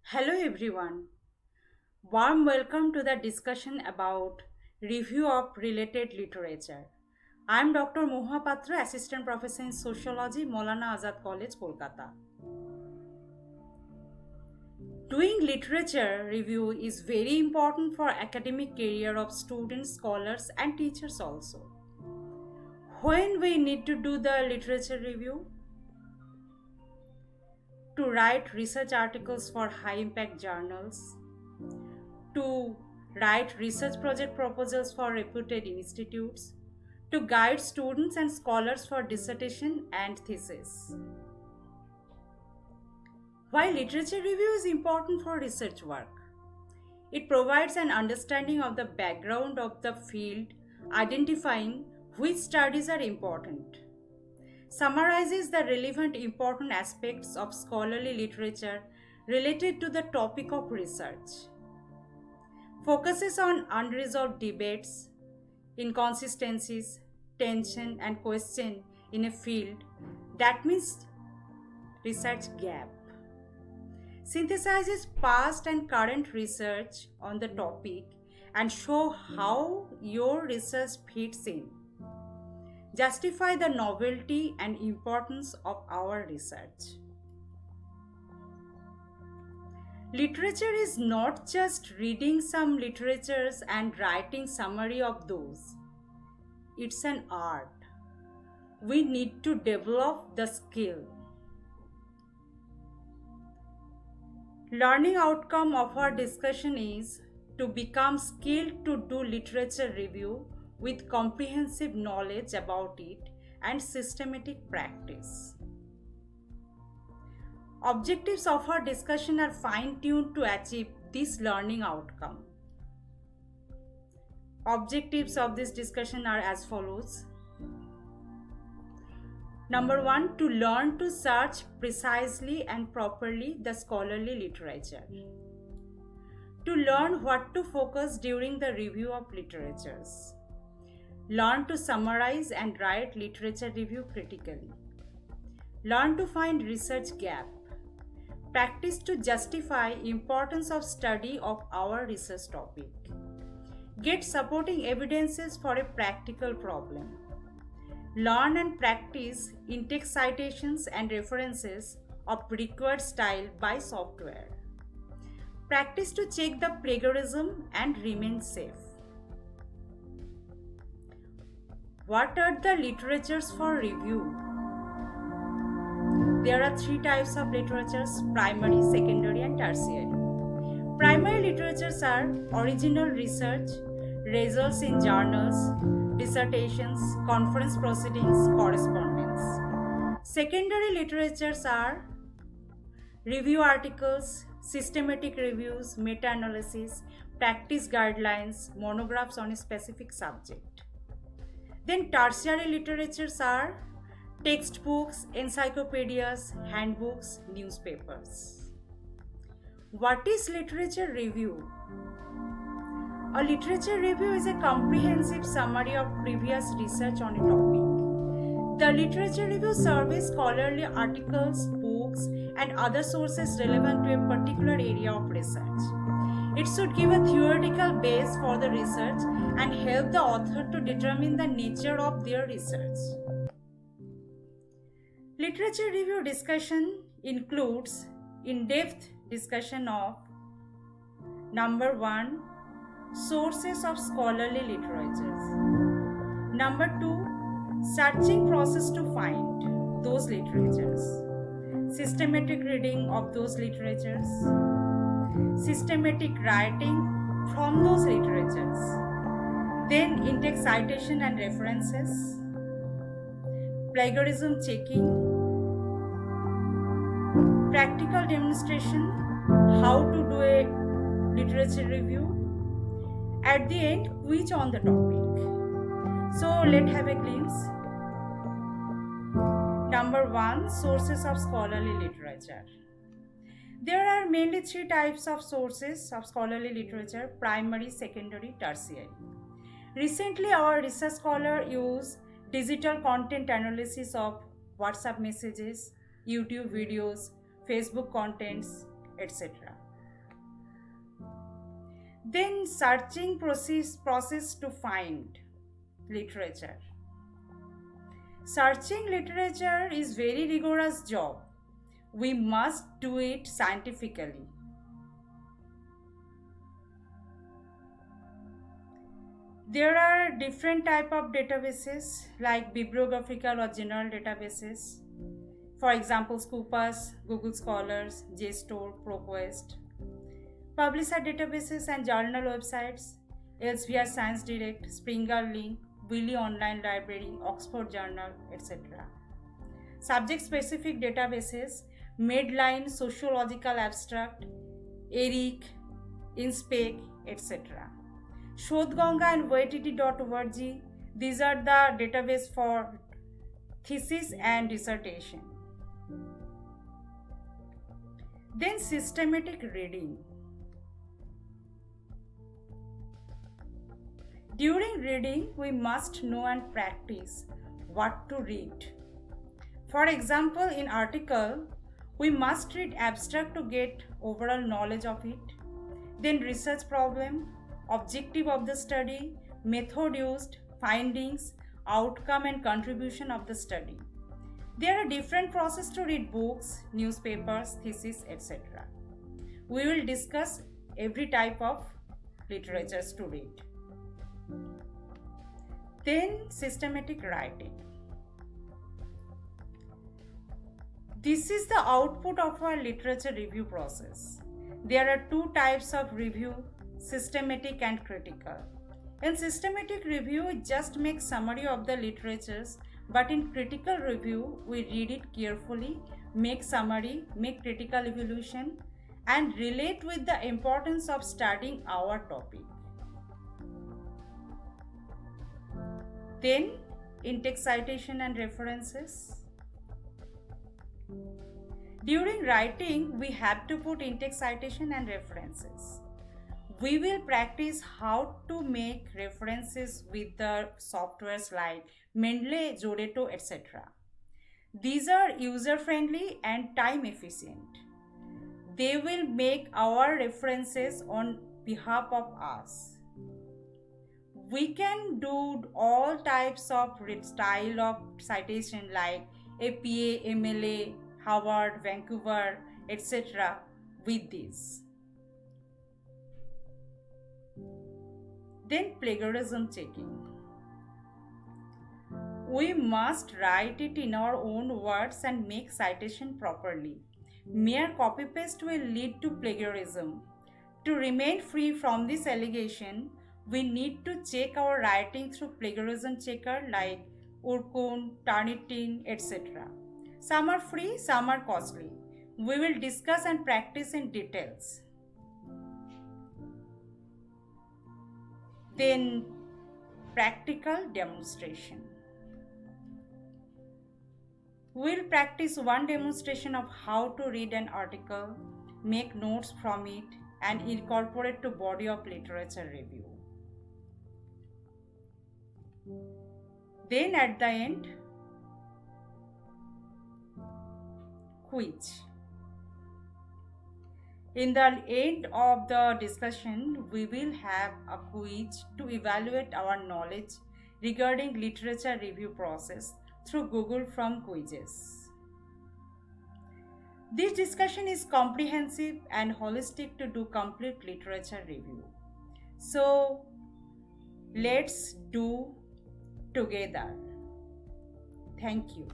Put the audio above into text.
Hello everyone. Warm welcome to the discussion about review of related literature. I am Dr. Moha Patra, Assistant Professor in Sociology, Maulana Azad College, Kolkata. Doing literature review is very important for academic career of students, scholars and teachers also. When we need to do the literature review? To write research articles for high impact journals, to write research project proposals for reputed institutes, to guide students and scholars for dissertation and thesis. While literature review is important for research work, it provides an understanding of the background of the field, identifying which studies are important, summarizes the relevant important aspects of scholarly literature related to the topic of research, focuses on unresolved debates, inconsistencies, tension, and question in a field, that means research gap. Synthesizes past and current research on the topic and show how your research fits in. Justify the novelty and importance of our research. Literature is not just reading some literatures and writing summary of those. It's an art. We need to develop the skill. Learning outcome of our discussion is to become skilled to do literature review with comprehensive knowledge about it and systematic practice. Objectives of our discussion are fine-tuned to achieve this learning outcome. Objectives of this discussion are as follows. Number 1, to learn to search precisely and properly the scholarly literature. To learn what to focus during the review of literatures. Learn to summarize and write literature review critically. Learn to find research gap. Practice to justify importance of study of our research topic. Get supporting evidences for a practical problem. Learn and practice in-text citations and references of required style by software. Practice to check the plagiarism and remain safe. What are the literatures for review? There are 3 types of literatures: primary, secondary and tertiary. Primary literatures are original research, results in journals, dissertations, conference proceedings, correspondence. Secondary literatures are review articles, systematic reviews, meta-analysis, practice guidelines, monographs on a specific subject. Then tertiary literatures are textbooks, encyclopedias, handbooks, newspapers. What is literature review? A literature review is a comprehensive summary of previous research on a topic. The literature review surveys scholarly articles, books, and other sources relevant to a particular area of research. It should give a theoretical base for the research and help the author to determine the nature of their research. Literature review discussion includes in-depth discussion of number 1, sources of scholarly literatures. Number 2, searching process to find those literatures. Systematic reading of those literatures. Systematic writing from those literatures. Then in-text citation and references. Plagiarism checking. Practical demonstration, how to do a literature review. At the end, quiz on the topic. So let's have a glimpse. Number 1, sources of scholarly literature. There are mainly 3 types of sources of scholarly literature: primary, secondary, tertiary. Recently, our research scholars use digital content analysis of WhatsApp messages, YouTube videos, Facebook contents, etc. Then searching process to find literature. Searching literature is very rigorous job. We must do it scientifically. There are different type of databases like bibliographical or general databases. For example, Scopus, Google Scholars, JSTOR, ProQuest. Publisher databases and journal websites, Elsevier Science Direct, Springer Link, Wiley Online Library, Oxford Journal, etc. Subject-specific databases, Medline, Sociological Abstract, ERIC, InSpec, etc. Shodhganga and YTT.org, these are the database for thesis and dissertation. Then systematic reading. During reading, we must know and practice what to read. For example, in article, we must read abstract to get overall knowledge of it. Then research problem, objective of the study, method used, findings, outcome and contribution of the study. There are different processes to read books, newspapers, thesis, etc. We will discuss every type of literatures to read. Then systematic writing. This is the output of our literature review process. There are two types of review, systematic and critical. In systematic review, we just make summary of the literatures, but in critical review, we read it carefully, make summary, make critical evaluation, and relate with the importance of studying our topic. Then, in-text citation and references. During writing, we have to put in-text citation and references. We will practice how to make references with the softwares like Mendeley, Zoreto, etc. These are user-friendly and time-efficient. They will make our references on behalf of us. We can do all types of style of citation like APA, MLA, Harvard, Vancouver, etc. with this. Then plagiarism checking. We must write it in our own words and make citation properly. Mere copy paste will lead to plagiarism. To remain free from this allegation, we need to check our writing through plagiarism checker like Urkun, Turnitin, etc. Some are free, some are costly. We will discuss and practice in details. Then practical demonstration. We'll practice one demonstration of how to read an article, make notes from it, and incorporate to body of literature review. Then at the end, quiz. In the end of the discussion, we will have a quiz to evaluate our knowledge regarding literature review process through Google from quizzes. This discussion is comprehensive and holistic to do complete literature review. So let's do together. Thank you.